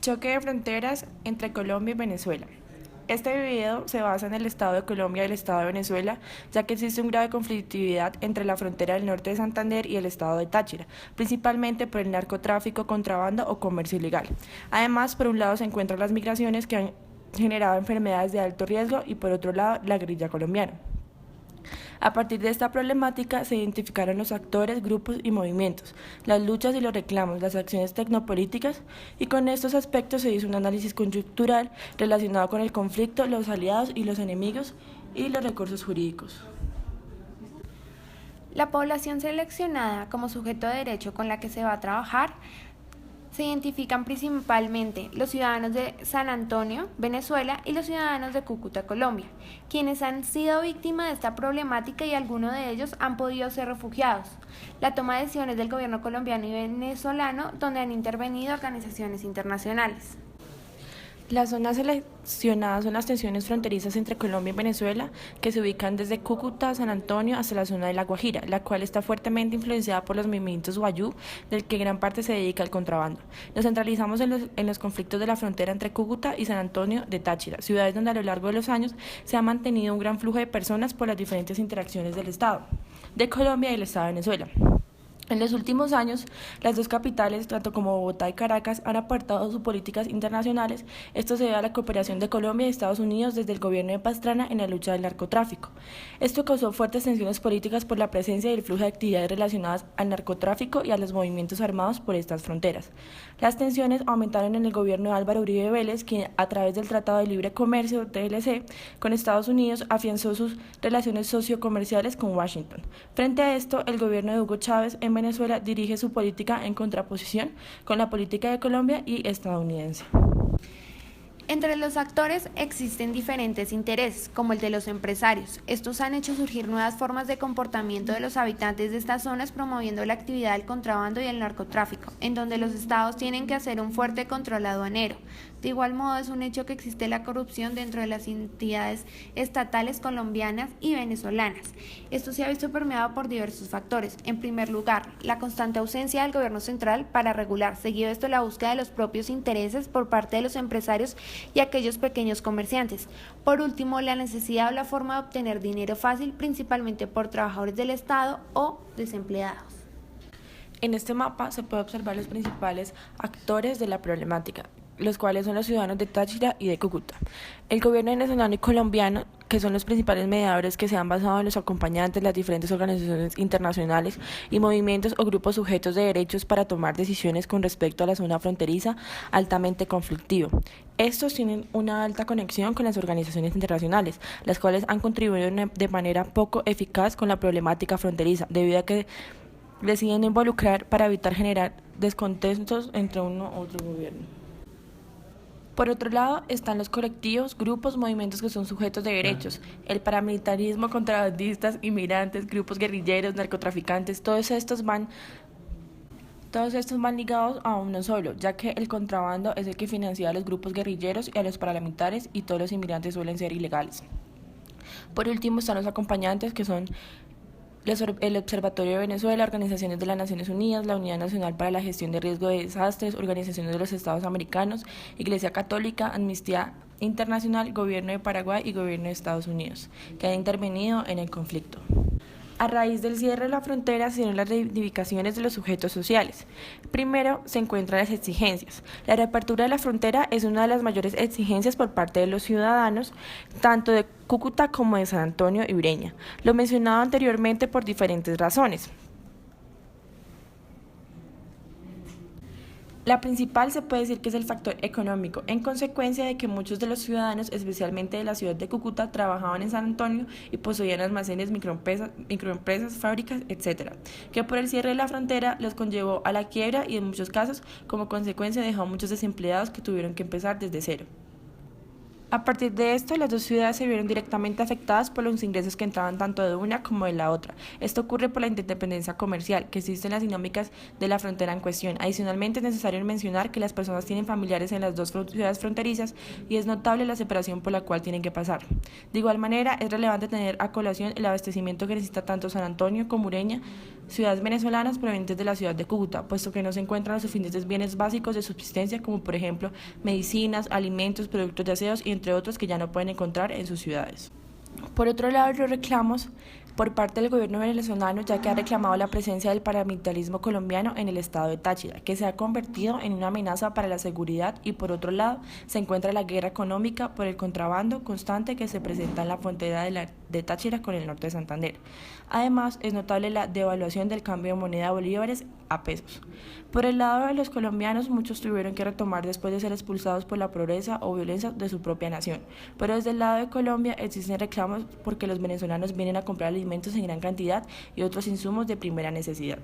Choque de fronteras entre Colombia y Venezuela. Este video se basa en el estado de Colombia y el estado de Venezuela, ya que existe un grado de conflictividad entre la frontera del norte de Santander y el estado de Táchira, principalmente por el narcotráfico, contrabando o comercio ilegal. Además, por un lado se encuentran las migraciones que han generado enfermedades de alto riesgo y por otro lado la guerrilla colombiana. A partir de esta problemática se identificaron los actores, grupos y movimientos, las luchas y los reclamos, las acciones tecnopolíticas, y con estos aspectos se hizo un análisis coyuntural relacionado con el conflicto, los aliados y los enemigos y los recursos jurídicos. La población seleccionada como sujeto de derecho con la que se va a trabajar se identifican principalmente los ciudadanos de San Antonio, Venezuela, y los ciudadanos de Cúcuta, Colombia, quienes han sido víctimas de esta problemática y algunos de ellos han podido ser refugiados. La toma de decisiones del gobierno colombiano y venezolano, donde han intervenido organizaciones internacionales. Las zonas seleccionadas son las tensiones fronterizas entre Colombia y Venezuela, que se ubican desde Cúcuta, San Antonio, hasta la zona de La Guajira, la cual está fuertemente influenciada por los movimientos guayú, del que gran parte se dedica al contrabando. Nos centralizamos en los conflictos de la frontera entre Cúcuta y San Antonio de Táchira, ciudades donde a lo largo de los años se ha mantenido un gran flujo de personas por las diferentes interacciones del Estado de Colombia y el Estado de Venezuela. En los últimos años, las dos capitales, tanto como Bogotá y Caracas, han apartado sus políticas internacionales. Esto se debe a la cooperación de Colombia y Estados Unidos desde el gobierno de Pastrana en la lucha del narcotráfico. Esto causó fuertes tensiones políticas por la presencia y el flujo de actividades relacionadas al narcotráfico y a los movimientos armados por estas fronteras. Las tensiones aumentaron en el gobierno de Álvaro Uribe Vélez, quien a través del Tratado de Libre Comercio, TLC, con Estados Unidos, afianzó sus relaciones sociocomerciales con Washington. Frente a esto, el gobierno de Hugo Chávez en Venezuela dirige su política en contraposición con la política de Colombia y estadounidense. Entre los actores existen diferentes intereses, como el de los empresarios. Estos han hecho surgir nuevas formas de comportamiento de los habitantes de estas zonas, promoviendo la actividad del contrabando y el narcotráfico, en donde los estados tienen que hacer un fuerte control aduanero. De igual modo, es un hecho que existe la corrupción dentro de las entidades estatales colombianas y venezolanas. Esto se ha visto permeado por diversos factores. En primer lugar, la constante ausencia del gobierno central para regular, seguido esto la búsqueda de los propios intereses por parte de los empresarios y aquellos pequeños comerciantes. Por último, la necesidad o la forma de obtener dinero fácil, principalmente por trabajadores del Estado o desempleados. En este mapa se puede observar los principales actores de la problemática, los cuales son los ciudadanos de Táchira y de Cúcuta. El gobierno venezolano y colombiano, que son los principales mediadores que se han basado en los acompañantes, las diferentes organizaciones internacionales y movimientos o grupos sujetos de derechos para tomar decisiones con respecto a la zona fronteriza altamente conflictiva. Estos tienen una alta conexión con las organizaciones internacionales, las cuales han contribuido de manera poco eficaz con la problemática fronteriza, debido a que deciden involucrar para evitar generar descontentos entre uno u otro gobierno. Por otro lado, están los colectivos, grupos, movimientos que son sujetos de derechos, el paramilitarismo, contrabandistas, inmigrantes, grupos guerrilleros, narcotraficantes, todos estos van ligados a uno solo, ya que el contrabando es el que financia a los grupos guerrilleros y a los paramilitares, y todos los inmigrantes suelen ser ilegales. Por último están los acompañantes, que son el Observatorio de Venezuela, organizaciones de las Naciones Unidas, la Unidad Nacional para la Gestión de Riesgo de Desastres, organizaciones de los Estados Americanos, Iglesia Católica, Amnistía Internacional, Gobierno de Paraguay y Gobierno de Estados Unidos, que han intervenido en el conflicto. A raíz del cierre de la frontera se dieron las reivindicaciones de los sujetos sociales. Primero se encuentran las exigencias. La reapertura de la frontera es una de las mayores exigencias por parte de los ciudadanos, tanto de Cúcuta como de San Antonio y Breña. Lo mencionado anteriormente por diferentes razones. La principal se puede decir que es el factor económico, en consecuencia de que muchos de los ciudadanos, especialmente de la ciudad de Cúcuta, trabajaban en San Antonio y poseían almacenes, microempresas, fábricas, etc., que por el cierre de la frontera los conllevó a la quiebra y en muchos casos, como consecuencia, dejó a muchos desempleados que tuvieron que empezar desde cero. A partir de esto, las dos ciudades se vieron directamente afectadas por los ingresos que entraban tanto de una como de la otra. Esto ocurre por la interdependencia comercial que existe en las dinámicas de la frontera en cuestión. Adicionalmente, es necesario mencionar que las personas tienen familiares en las dos ciudades fronterizas y es notable la separación por la cual tienen que pasar. De igual manera, es relevante tener a colación el abastecimiento que necesita tanto San Antonio como Ureña, ciudades venezolanas provenientes de la ciudad de Cúcuta, puesto que no se encuentran los suficientes bienes básicos de subsistencia como por ejemplo medicinas, alimentos, productos de aseos y entre otros que ya no pueden encontrar en sus ciudades. Por otro lado, los reclamos por parte del gobierno venezolano, ya que ha reclamado la presencia del paramilitarismo colombiano en el estado de Táchira, que se ha convertido en una amenaza para la seguridad, y por otro lado se encuentra la guerra económica por el contrabando constante que se presenta en la frontera de Táchira con el norte de Santander. Además, es notable la devaluación del cambio de moneda de bolívares a pesos. Por el lado de los colombianos, muchos tuvieron que retomar después de ser expulsados por la pobreza o violencia de su propia nación, pero desde el lado de Colombia existen reclamos porque los venezolanos vienen a comprar alimentos en gran cantidad y otros insumos de primera necesidad.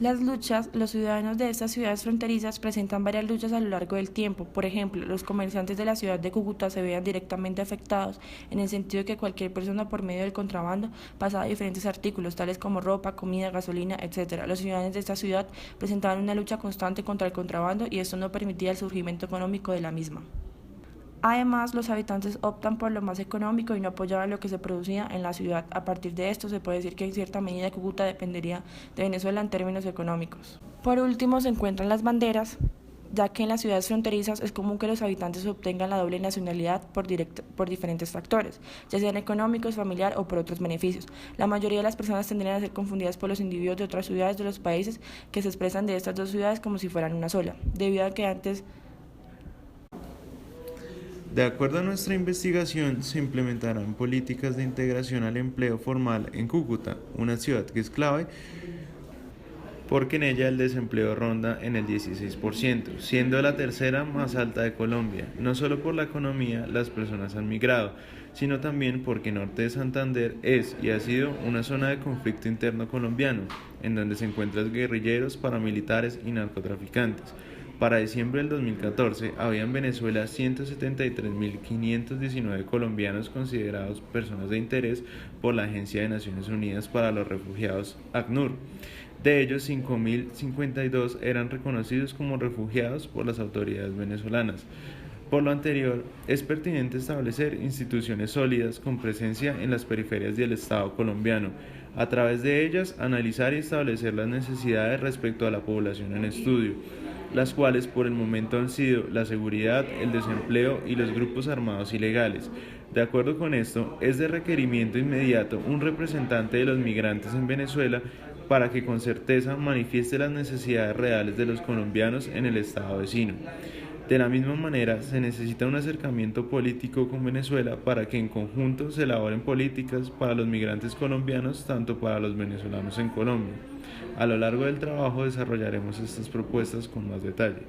Los ciudadanos de estas ciudades fronterizas presentan varias luchas a lo largo del tiempo. Por ejemplo, los comerciantes de la ciudad de Cúcuta se veían directamente afectados en el sentido de que cualquier persona por medio del contrabando pasaba diferentes artículos, tales como ropa, comida, gasolina, etc. Los ciudadanos de esta ciudad presentaban una lucha constante contra el contrabando y esto no permitía el surgimiento económico de la misma. Además, los habitantes optan por lo más económico y no apoyaban lo que se producía en la ciudad. A partir de esto, se puede decir que en cierta medida Cúcuta dependería de Venezuela en términos económicos. Por último, se encuentran las banderas, ya que en las ciudades fronterizas es común que los habitantes obtengan la doble nacionalidad por diferentes factores, ya sean económicos, familiar o por otros beneficios. La mayoría de las personas tendrían a ser confundidas por los individuos de otras ciudades de los países que se expresan de estas dos ciudades como si fueran una sola, debido a que antes. De acuerdo a nuestra investigación, se implementarán políticas de integración al empleo formal en Cúcuta, una ciudad que es clave porque en ella el desempleo ronda en el 16%, siendo la tercera más alta de Colombia. No solo por la economía las personas han migrado, sino también porque norte de Santander es y ha sido una zona de conflicto interno colombiano, en donde se encuentran guerrilleros, paramilitares y narcotraficantes. Para diciembre del 2014, había en Venezuela 173.519 colombianos considerados personas de interés por la Agencia de Naciones Unidas para los Refugiados, ACNUR. De ellos, 5.052 eran reconocidos como refugiados por las autoridades venezolanas. Por lo anterior, es pertinente establecer instituciones sólidas con presencia en las periferias del Estado colombiano. A través de ellas, analizar y establecer las necesidades respecto a la población en estudio, las cuales por el momento han sido la seguridad, el desempleo y los grupos armados ilegales. De acuerdo con esto, es de requerimiento inmediato un representante de los migrantes en Venezuela para que con certeza manifieste las necesidades reales de los colombianos en el estado vecino. De la misma manera, se necesita un acercamiento político con Venezuela para que en conjunto se elaboren políticas para los migrantes colombianos, tanto para los venezolanos en Colombia. A lo largo del trabajo desarrollaremos estas propuestas con más detalle.